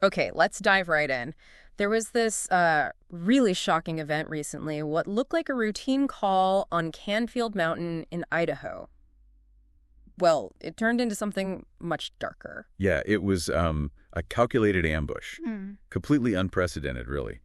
Okay, let's dive right in. There was this really shocking event recently, what looked like a routine call on Canfield Mountain in Idaho. Well, it turned into something much darker. Yeah, it was a calculated ambush. Completely unprecedented, really.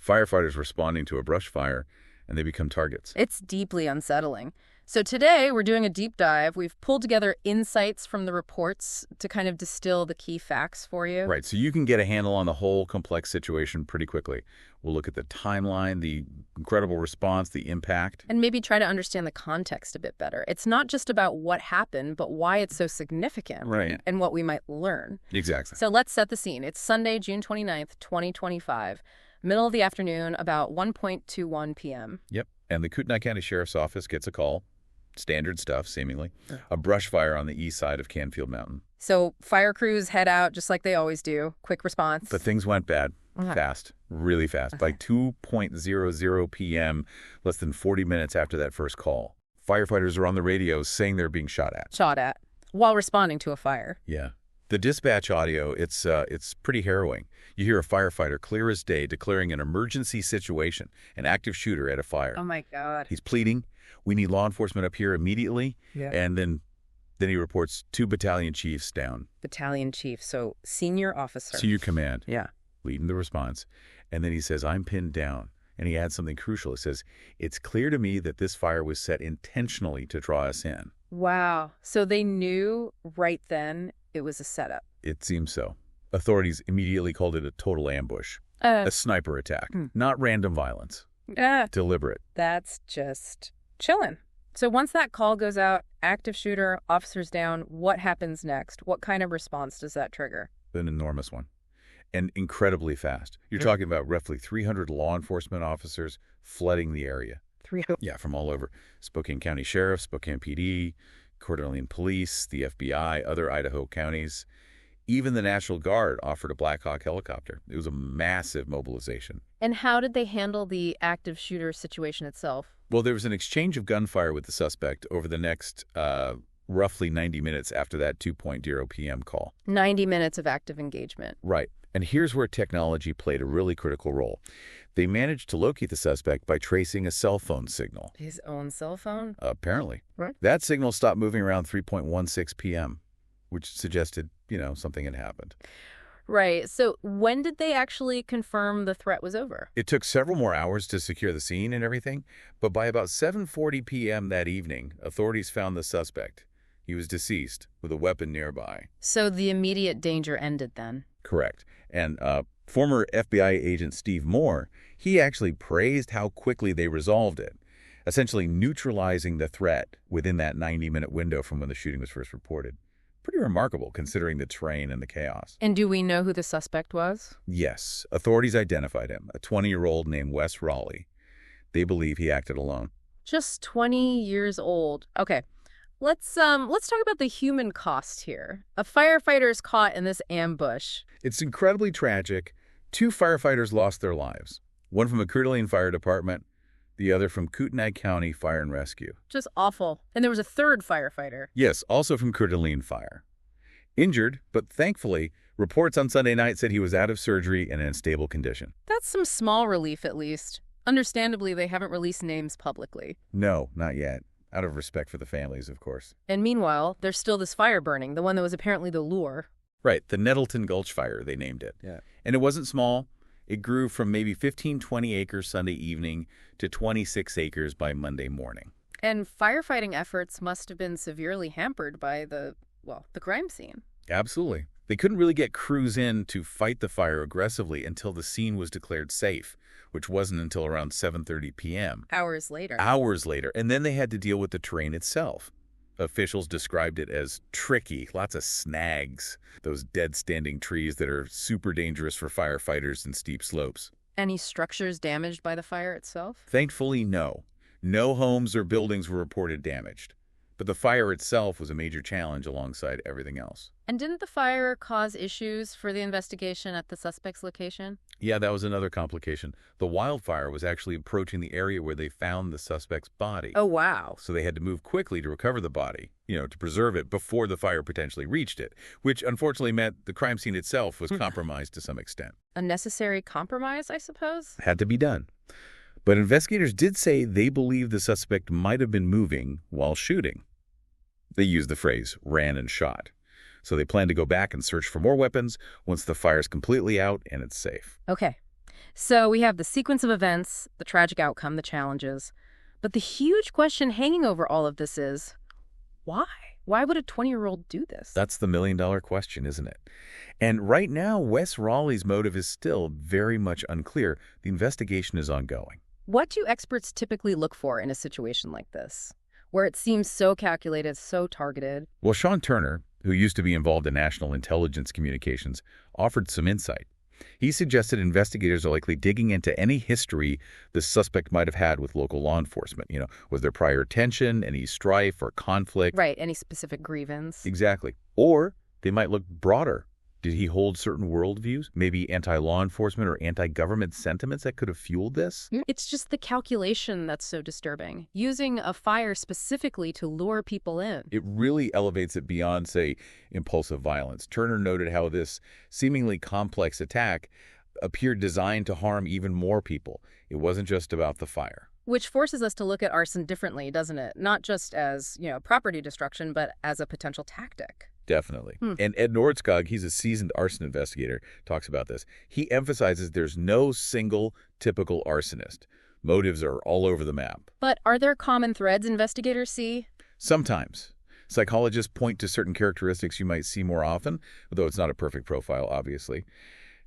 Firefighters responding to a brush fire, and they become targets. It's deeply unsettling. So today we're doing a deep dive. We've pulled together insights from the reports to kind of distill the key facts for you. Right, so you can get a handle on the whole complex situation pretty quickly. We'll look at the timeline, the incredible response, the impact. And maybe try to understand the context a bit better. It's not just about what happened, but why it's so significant. Right. And what we might learn. Exactly. So let's set the scene. It's Sunday, June 29th, 2025, middle of the afternoon, about 1:21 p.m. Yep, and the Kootenai County Sheriff's Office gets a call. Standard stuff, seemingly. A brush fire on the east side of Canfield Mountain. So fire crews head out just like they always do. Quick response. But things went bad. Fast. Really fast. By 2:00 p.m., less than 40 minutes after that first call, firefighters are on the radio saying they're being shot at. Shot at. While responding to a fire. Yeah. The dispatch audio, it's pretty harrowing. You hear a firefighter clear as day declaring an emergency situation, an active shooter at a fire. Oh, my God. He's pleading, we need law enforcement up here immediately. Yeah. And then he reports 2 battalion chiefs down. Battalion chief, so senior officer. Senior command. Yeah. Leading the response. And then he says, I'm pinned down. And he adds something crucial. He says, it's clear to me that this fire was set intentionally to draw us in. Wow. So they knew right then it was a setup. It seems so. Authorities immediately called it a total ambush. A sniper attack. Not random violence. Deliberate. That's just chilling. So once that call goes out, active shooter, officers down, what happens next? What kind of response does that trigger? An enormous one. And incredibly fast. You're talking about roughly 300 law enforcement officers flooding the area. 300? Yeah, from all over. Spokane County Sheriff, Spokane PD, Coeur d'Alene Police, the FBI, other Idaho counties. Even the National Guard offered a Black Hawk helicopter. It was a massive mobilization. And how did they handle the active shooter situation itself? Well, there was an exchange of gunfire with the suspect over the next roughly 90 minutes after that 2:00 p.m. call. 90 minutes of active engagement. Right. And here's where technology played a really critical role. They managed to locate the suspect by tracing a cell phone signal. His own cell phone? Apparently. Right. That signal stopped moving around 3:16 p.m., which suggested, something had happened. Right. So when did they actually confirm the threat was over? It took several more hours to secure the scene and everything, but by about 7:40 p.m. that evening, authorities found the suspect. He was deceased with a weapon nearby. So the immediate danger ended then? Correct. And former FBI agent Steve Moore, he actually praised how quickly they resolved it, essentially neutralizing the threat within that 90-minute window from when the shooting was first reported. Pretty remarkable considering the terrain and the chaos. And do we know who the suspect was? Yes. Authorities identified him, a 20-year-old named Wess Roley. They believe he acted alone. Just 20 years old. Okay. Let's talk about the human cost here. A firefighter is caught in this ambush. It's incredibly tragic. 2 firefighters lost their lives. One from the Coeur d'Alene Fire Department, the other from Kootenai County Fire and Rescue. Just awful. And there was a third firefighter. Yes, also from Coeur d'Alene Fire. Injured, but thankfully, reports on Sunday night said he was out of surgery and in a stable condition. That's some small relief, at least. Understandably, they haven't released names publicly. No, not yet. Out of respect for the families, of course. And meanwhile, there's still this fire burning, the one that was apparently the lure. Right, the Nettleton Gulch Fire, they named it. Yeah. And it wasn't small. It grew from maybe 15, 20 acres Sunday evening to 26 acres by Monday morning. And firefighting efforts must have been severely hampered by the crime scene. Absolutely. They couldn't really get crews in to fight the fire aggressively until the scene was declared safe, which wasn't until around 7:30 p.m. Hours later. Hours later. And then they had to deal with the terrain itself. Officials described it as tricky, lots of snags, those dead-standing trees that are super dangerous for firefighters in steep slopes. Any structures damaged by the fire itself? Thankfully, no. No homes or buildings were reported damaged. but the fire itself was a major challenge alongside everything else. And didn't the fire cause issues for the investigation at the suspect's location? Yeah, that was another complication. The wildfire was actually approaching the area where they found the suspect's body. Oh, wow. So they had to move quickly to recover the body, to preserve it before the fire potentially reached it, which unfortunately meant the crime scene itself was compromised to some extent. A necessary compromise, I suppose? Had to be done. But investigators did say they believe the suspect might have been moving while shooting. They used the phrase, ran and shot. So they plan to go back and search for more weapons once the fire's completely out and it's safe. Okay. So we have the sequence of events, the tragic outcome, the challenges. But the huge question hanging over all of this is, why? Why would a 20-year-old do this? That's the million-dollar question, isn't it? And right now, Wess Roley's motive is still very much unclear. The investigation is ongoing. What do experts typically look for in a situation like this, where it seems so calculated, so targeted? Well, Sean Turner, who used to be involved in national intelligence communications, offered some insight. He suggested investigators are likely digging into any history the suspect might have had with local law enforcement. Was there prior tension, any strife or conflict? Right, any specific grievance. Exactly. Or they might look broader. Did he hold certain worldviews, maybe anti-law enforcement or anti-government sentiments that could have fueled this? It's just the calculation that's so disturbing. Using a fire specifically to lure people in. It really elevates it beyond, say, impulsive violence. Turner noted how this seemingly complex attack appeared designed to harm even more people. It wasn't just about the fire. Which forces us to look at arson differently, doesn't it? Not just as, property destruction, but as a potential tactic. Definitely. And Ed Nordskog, he's a seasoned arson investigator, talks about this. He emphasizes there's no single typical arsonist. Motives are all over the map. But are there common threads investigators see? Sometimes. Psychologists point to certain characteristics you might see more often, though it's not a perfect profile, obviously.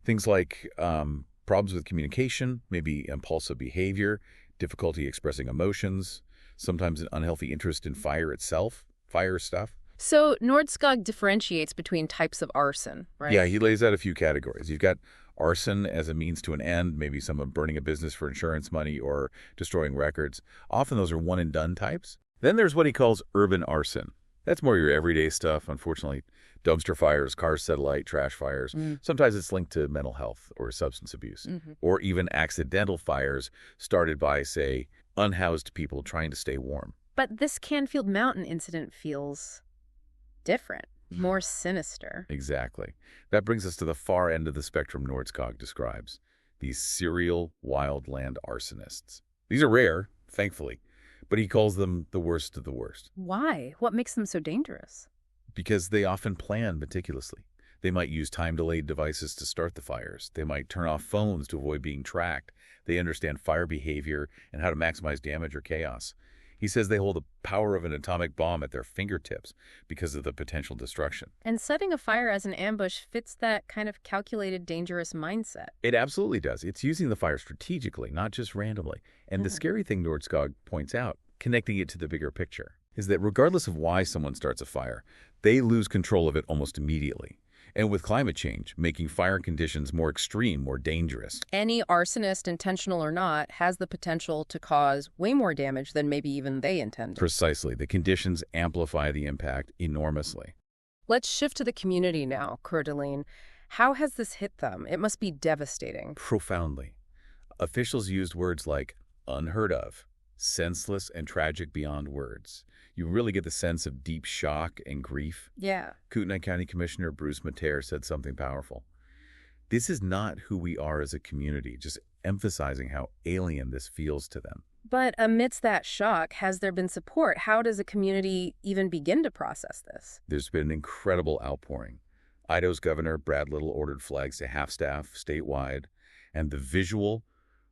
Things like problems with communication, maybe impulsive behavior, difficulty expressing emotions, sometimes an unhealthy interest in fire itself, fire stuff. So Nordskog differentiates between types of arson, right? Yeah, he lays out a few categories. You've got arson as a means to an end, maybe someone burning a business for insurance money or destroying records. Often those are one-and-done types. Then there's what he calls urban arson. That's more your everyday stuff, unfortunately. Dumpster fires, car set alight, trash fires. Sometimes it's linked to mental health or substance abuse. Or even accidental fires started by, say, unhoused people trying to stay warm. But this Canfield Mountain incident feels different, more sinister. Exactly. That brings us to the far end of the spectrum Nordskog describes, these serial wildland arsonists. These are rare, thankfully, but he calls them the worst of the worst. Why? What makes them so dangerous? Because they often plan meticulously. They might use time-delayed devices to start the fires. They might turn off phones to avoid being tracked. They understand fire behavior and how to maximize damage or chaos. He says they hold the power of an atomic bomb at their fingertips because of the potential destruction. And setting a fire as an ambush fits that kind of calculated, dangerous mindset. It absolutely does. It's using the fire strategically, not just randomly. And the scary thing Nordskog points out, connecting it to the bigger picture, is that regardless of why someone starts a fire, they lose control of it almost immediately. And with climate change, making fire conditions more extreme, more dangerous. Any arsonist, intentional or not, has the potential to cause way more damage than maybe even they intended. Precisely. The conditions amplify the impact enormously. Let's shift to the community now, Alene. How has this hit them? It must be devastating. Profoundly. Officials used words like unheard of, senseless and tragic beyond words. You really get the sense of deep shock and grief. Yeah. Kootenai County Commissioner Bruce Mater said something powerful. This is not who we are as a community, just emphasizing how alien this feels to them. But amidst that shock, has there been support? How does a community even begin to process this? There's been an incredible outpouring. Idaho's Governor Brad Little ordered flags to half-staff statewide, and the visual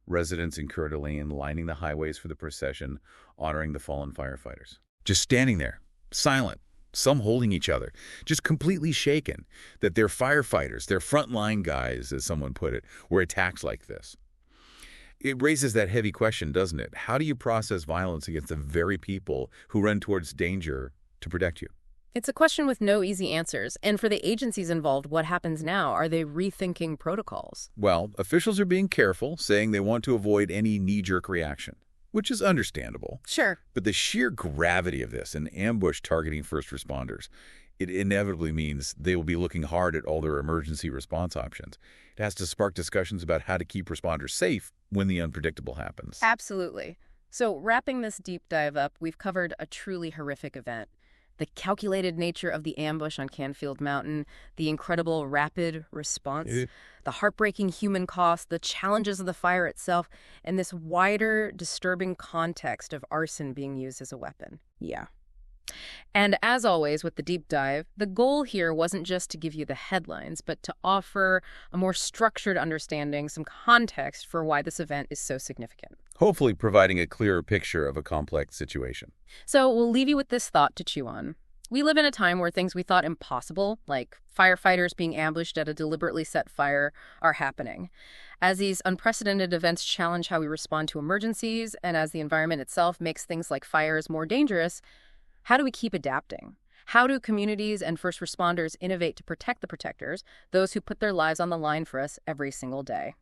residents in Coeur lining the highways for the procession, honoring the fallen firefighters. Just standing there, silent, some holding each other, just completely shaken that their firefighters, their frontline guys, as someone put it, were attacked like this. It raises that heavy question, doesn't it? How do you process violence against the very people who run towards danger to protect you? It's a question with no easy answers. And for the agencies involved, what happens now? Are they rethinking protocols? Well, officials are being careful, saying they want to avoid any knee-jerk reaction, which is understandable. Sure. But the sheer gravity of this, an ambush targeting first responders, it inevitably means they will be looking hard at all their emergency response options. It has to spark discussions about how to keep responders safe when the unpredictable happens. Absolutely. So wrapping this deep dive up, we've covered a truly horrific event. The calculated nature of the ambush on Canfield Mountain, the incredible rapid response, the heartbreaking human cost, the challenges of the fire itself, and this wider, disturbing context of arson being used as a weapon. Yeah. And as always with the deep dive, the goal here wasn't just to give you the headlines, but to offer a more structured understanding, some context for why this event is so significant. Hopefully providing a clearer picture of a complex situation. So we'll leave you with this thought to chew on. We live in a time where things we thought impossible, like firefighters being ambushed at a deliberately set fire, are happening. As these unprecedented events challenge how we respond to emergencies, and as the environment itself makes things like fires more dangerous, how do we keep adapting? How do communities and first responders innovate to protect the protectors, those who put their lives on the line for us every single day?